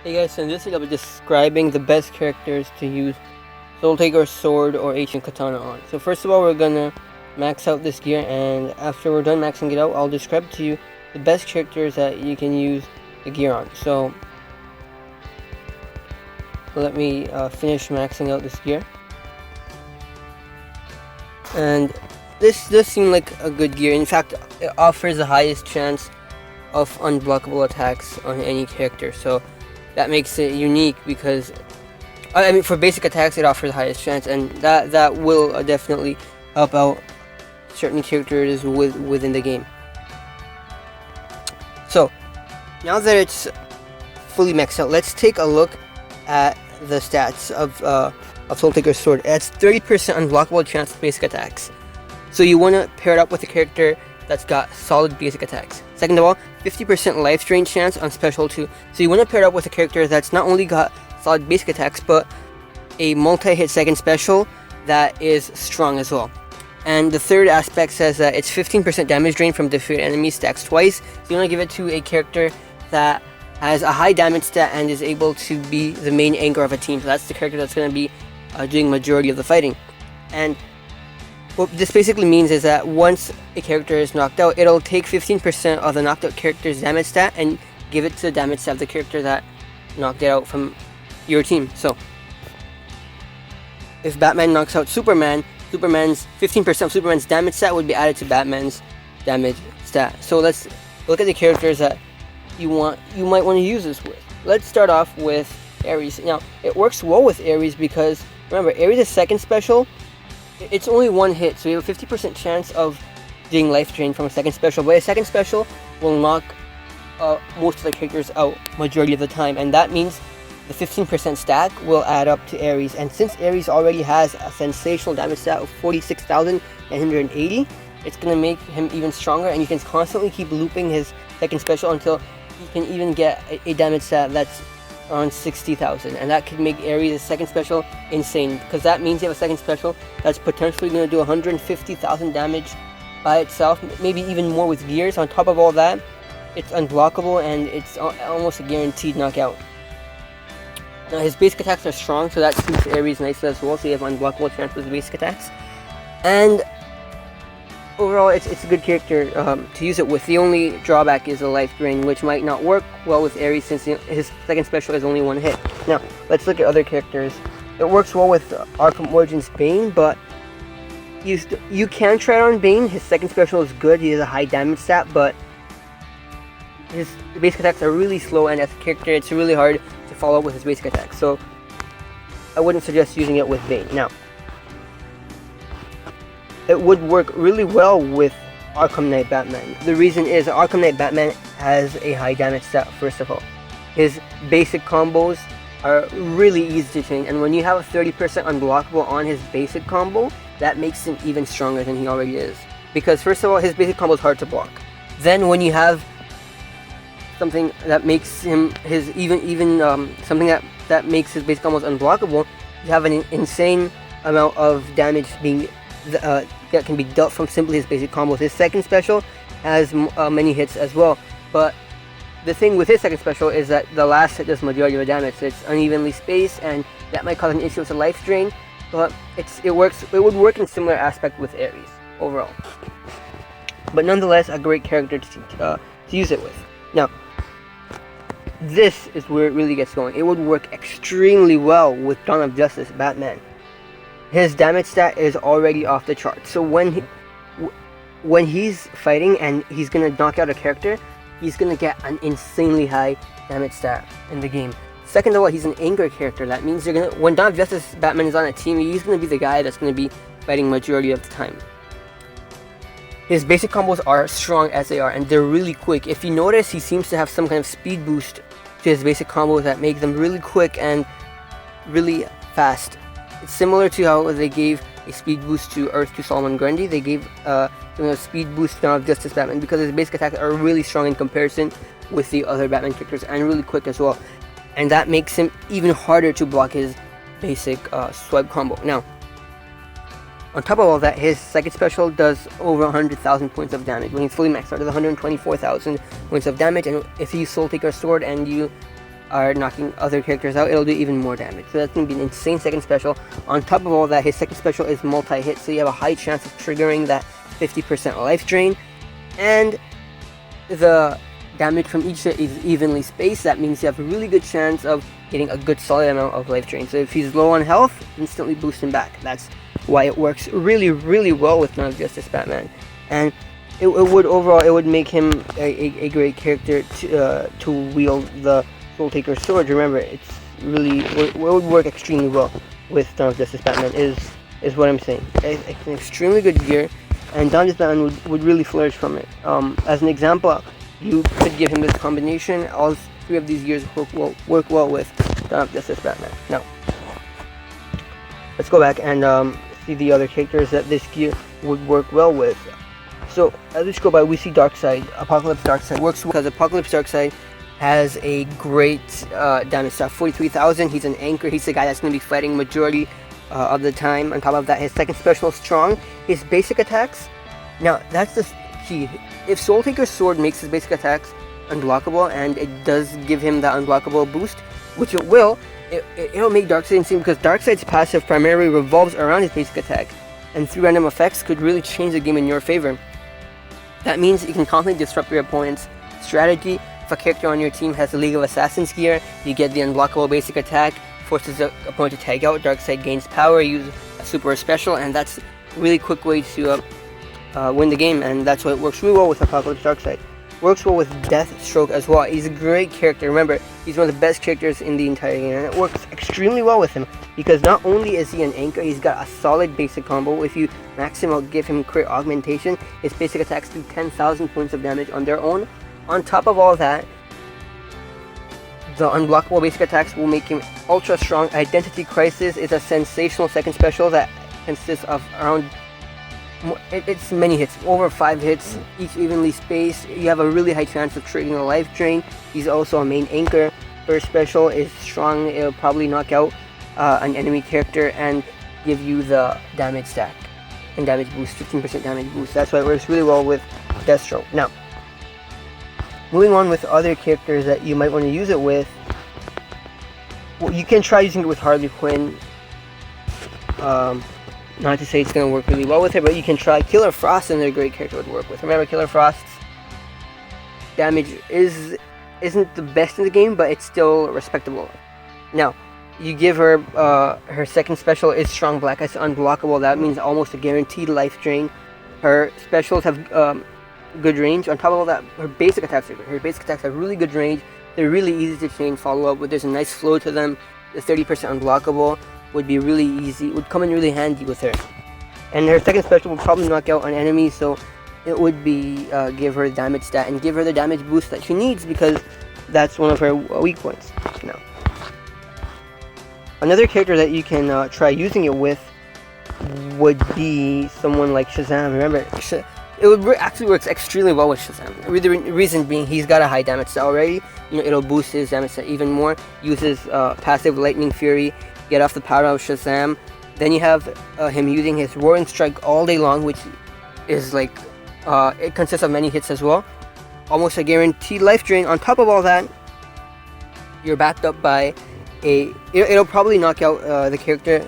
Hey guys, so in this video I'll be describing the best characters to use Soultaker Sword or Ancient Katana on. So first of all, we're gonna max out this gear, and after we're done maxing it out, I'll describe to you the best characters that you can use the gear on. So let me finish maxing out this gear. And this does seem like a good gear. In fact, it offers the highest chance of unblockable attacks on any character. So that makes it unique because, I mean, for basic attacks it offers the highest chance, and that will definitely help out certain characters within the game. So now that it's fully maxed out, let's take a look at the stats of Soultaker's Sword. It's 30% unblockable chance of basic attacks. So you want to pair it up with a character that's got solid basic attacks. Second of all, 50% life drain chance on special 2. So you want to pair it up with a character that's not only got solid basic attacks, but a multi-hit second special that is strong as well. And the third aspect says that it's 15% damage drain from defeated enemies, stacks twice. So you want to give it to a character that has a high damage stat and is able to be the main anchor of a team. So that's the character that's going to be doing majority of the fighting. And what this basically means is that once a character is knocked out, it'll take 15% of the knocked out character's damage stat and give it to the damage stat of the character that knocked it out from your team. So if Batman knocks out Superman, Superman's 15% of Superman's damage stat would be added to Batman's damage stat. So let's look at the characters that you might want to use this with. Let's start off with Aries. Now, it works well with Aries because remember, Aries' second special, it's only one hit, so you have a 50% chance of doing life drain from a second special, but a second special will knock most of the characters out majority of the time, and that means the 15% stack will add up to Aries. And since Aries already has a sensational damage stat of 46,980, it's going to make him even stronger, and you can constantly keep looping his second special until he can even get a damage stat that's around 60,000, and that could make Aries' second special insane, because that means you have a second special that's potentially going to do 150,000 damage by itself, maybe even more with gears. On top of all that, it's unblockable and it's almost a guaranteed knockout. Now his basic attacks are strong, so that suits Aries nicely as well, so you have unblockable chance with basic attacks. And overall, it's a good character to use it with. The only drawback is the life drain, which might not work well with Aries since his second special is only one hit. Now, let's look at other characters. It works well with Arkham Origins Bane, but you can try it on Bane. His second special is good. He has a high damage stat, but his basic attacks are really slow, and as a character, it's really hard to follow up with his basic attacks. So I wouldn't suggest using it with Bane. Now, it would work really well with Arkham Knight Batman. The reason is Arkham Knight Batman has a high damage stat, first of all. His basic combos are really easy to chain, and when you have a 30% unblockable on his basic combo, that makes him even stronger than he already is. Because first of all, his basic combo is hard to block. Then when you have something that makes him something that makes his basic combos unblockable, you have an insane amount of damage being that can be dealt from simply his basic combos. His second special has many hits as well, but the thing with his second special is that the last hit does majority of the damage, so it's unevenly spaced, and that might cause an issue with the life drain, but it would work in similar aspect with Aries overall. But nonetheless, a great character to use it with. Now, this is where it really gets going. It would work extremely well with Dawn of Justice Batman. His damage stat is already off the chart. So when he's fighting and he's gonna knock out a character, he's gonna get an insanely high damage stat in the game. Second of all, he's an anchor character. That means when Dawn of Justice Batman is on a team, he's gonna be the guy that's gonna be fighting majority of the time. His basic combos are strong as they are, and they're really quick. If you notice, he seems to have some kind of speed boost to his basic combos that make them really quick and really fast. It's similar to how they gave a speed boost to Earth to Solomon Grundy. They gave a speed boost to Dawn of Justice Batman because his basic attacks are really strong in comparison with the other Batman characters, and really quick as well. And that makes him even harder to block his basic swipe combo. Now, On top of all that, his second special does over 100,000 points of damage. When he's fully maxed out, it does 124,000 points of damage, and if you Soultaker Sword and you are knocking other characters out, it'll do even more damage. So that's going to be an insane second special. On top of all that, his second special is multi-hit, so you have a high chance of triggering that 50% life drain. And the damage from each hit is evenly spaced. That means you have a really good chance of getting a good solid amount of life drain. So if he's low on health, instantly boost him back. That's why it works really, really well with Dawn of Justice Batman. And it would make him a great character to wield the Soultaker sword. Remember, it's really, it would work extremely well with Dawn of Justice Batman, is what I'm saying. It's an extremely good gear, and Dawn of Justice Batman would really flourish from it. As an example, you could give him this combination. All three of these gears work well with Dawn of Justice Batman. Now, let's go back and see the other characters that this gear would work well with. So, as we scroll by, we see Darkseid. Apocalypse Darkseid works because Apocalypse Darkseid has a great damage stat, 43,000. He's an anchor. He's the guy that's going to be fighting majority of the time. On top of that, his second special is strong. His basic attacks, now that's the key. If Soultaker's sword makes his basic attacks unblockable, and it does give him that unblockable boost, which it will, it'll make Darkseid insane, because Darkseid's passive primarily revolves around his basic attack, and through random effects could really change the game in your favor. That means you can constantly disrupt your opponent's strategy. If a character on your team has the League of Assassins gear, you get the unblockable basic attack, forces the opponent to tag out, Darkseid gains power, use a super special, and that's a really quick way to win the game, and that's why it works really well with Apocalypse Darkseid. Works well with Deathstroke as well. He's a great character. Remember, he's one of the best characters in the entire game, and it works extremely well with him, because not only is he an anchor, he's got a solid basic combo. If you max him out, give him crit augmentation, his basic attacks do 10,000 points of damage on their own. On top of all that, the unblockable basic attacks will make him ultra strong. Identity Crisis is a sensational second special that consists of around, it's many hits, over 5 hits, each evenly spaced. You have a really high chance of triggering a life drain. He's also a main anchor. First special is strong. It'll probably knock out an enemy character and give you the damage stack and damage boost, 15% damage boost. That's why it works really well with Deathstroke. Now, moving on with other characters that you might want to use it with, well, you can try using it with Harley Quinn. Not to say it's going to work really well with her, but you can try Killer Frost, and a great character would work with. Remember, Killer Frost's damage isn't the best in the game, but it's still respectable. Now, you give her her second special is Strong Black Ice, unblockable. That means almost a guaranteed life drain. Her specials have good range. On top of all that, her basic attacks are good. Her basic attacks have really good range. They're really easy to chain follow up with. There's a nice flow to them. The 30% unblockable would be really easy, would come in really handy with her. And her second special would probably knock out an enemy, so it would be give her damage stat and give her the damage boost that she needs, because that's one of her weak points. Now, another character that you can try using it with would be someone like Shazam. Remember, actually works extremely well with Shazam. The reason being, he's got a high damage stat already. You know, it'll boost his damage stat even more. Uses passive Lightning Fury, get off the power of Shazam. Then you have him using his Roaring Strike all day long, which is like, it consists of many hits as well. Almost a guaranteed life drain. On top of all that, you're backed up by it'll probably knock out the character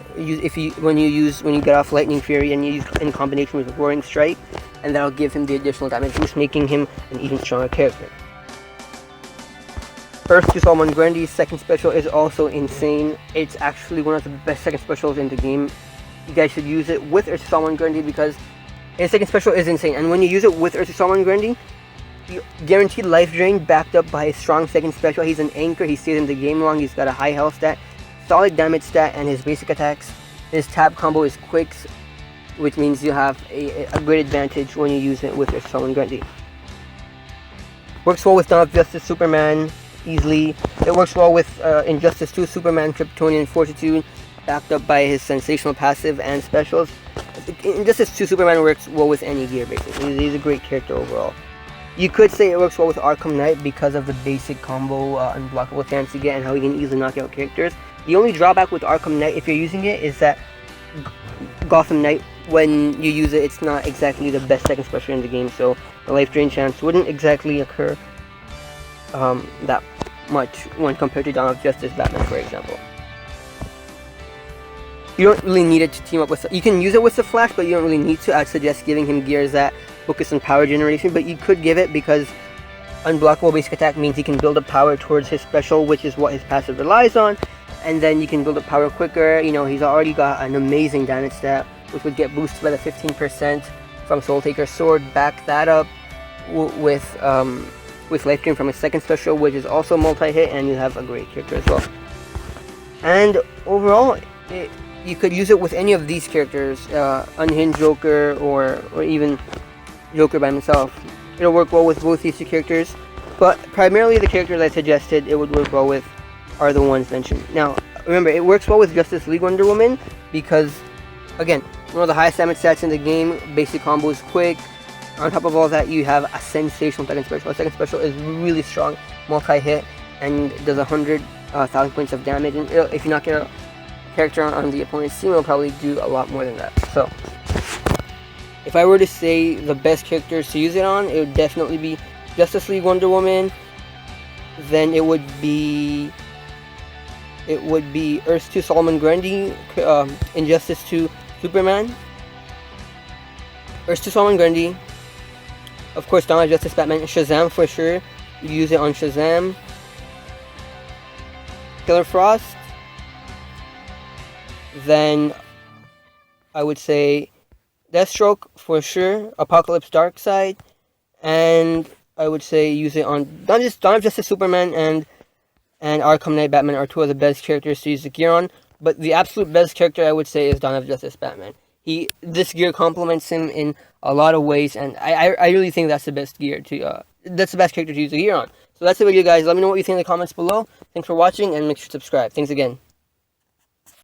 when you get off Lightning Fury and you use in combination with Roaring Strike, and that'll give him the additional damage boost, making him an even stronger character. Earth to Solomon Grundy's second special is also insane. It's actually one of the best second specials in the game. You guys should use it with Earth to Solomon Grundy, because his second special is insane. And when you use it with Earth to Solomon Grundy, you guaranteed life drain backed up by his strong second special. He's an anchor. He stays in the game long. He's got a high health stat, solid damage stat, and his basic attacks. His tab combo is quick, which means you have a great advantage when you use it with Earth to Solomon Grundy. Works well with Dawn of Justice Superman easily. It works well with Injustice 2 Superman Kryptonian Fortitude, backed up by his sensational passive and specials. Injustice 2 Superman works well with any gear, basically. He's a great character overall. You could say it works well with Arkham Knight because of the basic combo unblockable chance you get and how you can easily knock out characters. The only drawback with Arkham Knight, if you're using it, is that Gotham Knight, when you use it, it's not exactly the best second special in the game, so the life drain chance wouldn't exactly occur much when compared to Dawn of Justice Batman, for example. You don't really need it to team up with... You can use it with the Flash, but you don't really need to. I'd suggest giving him gears that focus on power generation, but you could give it because unblockable basic attack means he can build up power towards his special, which is what his passive relies on, and then you can build up power quicker. You know, he's already got an amazing damage stat, which would get boosted by the 15% from Soultaker Sword. Back that up with Life Drain from his second special, which is also multi-hit, and you have a great character as well. And overall, you could use it with any of these characters, Unhinged Joker or even Joker by himself. It'll work well with both these two characters, but primarily the characters I suggested it would work well with are the ones mentioned. Now, remember, it works well with Justice League Wonder Woman because, again, one of the highest damage stats in the game, basic combo is quick. On top of all that, you have a sensational second special. A second special is really strong, multi-hit, and does 100,000 points of damage. And if you knock your character on the opponent's team, it'll probably do a lot more than that. So, if I were to say the best characters to use it on, it would definitely be Justice League Wonder Woman. Then it would be Earth 2 Solomon Grundy, Injustice 2 Superman, Earth 2 Solomon Grundy, of course Dawn of Justice Batman, Shazam for sure, you use it on Shazam, Killer Frost, then I would say Deathstroke for sure, Apocalypse Darkseid, and I would say use it on Dawn of Justice Superman and Arkham Knight Batman are two of the best characters to use the gear on, but the absolute best character I would say is Dawn of Justice Batman. This gear complements him in a lot of ways, and I really think that's the best gear to that's the best character to use the gear on. So that's the video, guys. Let me know what you think in the comments below. Thanks for watching, and make sure to subscribe. Thanks again.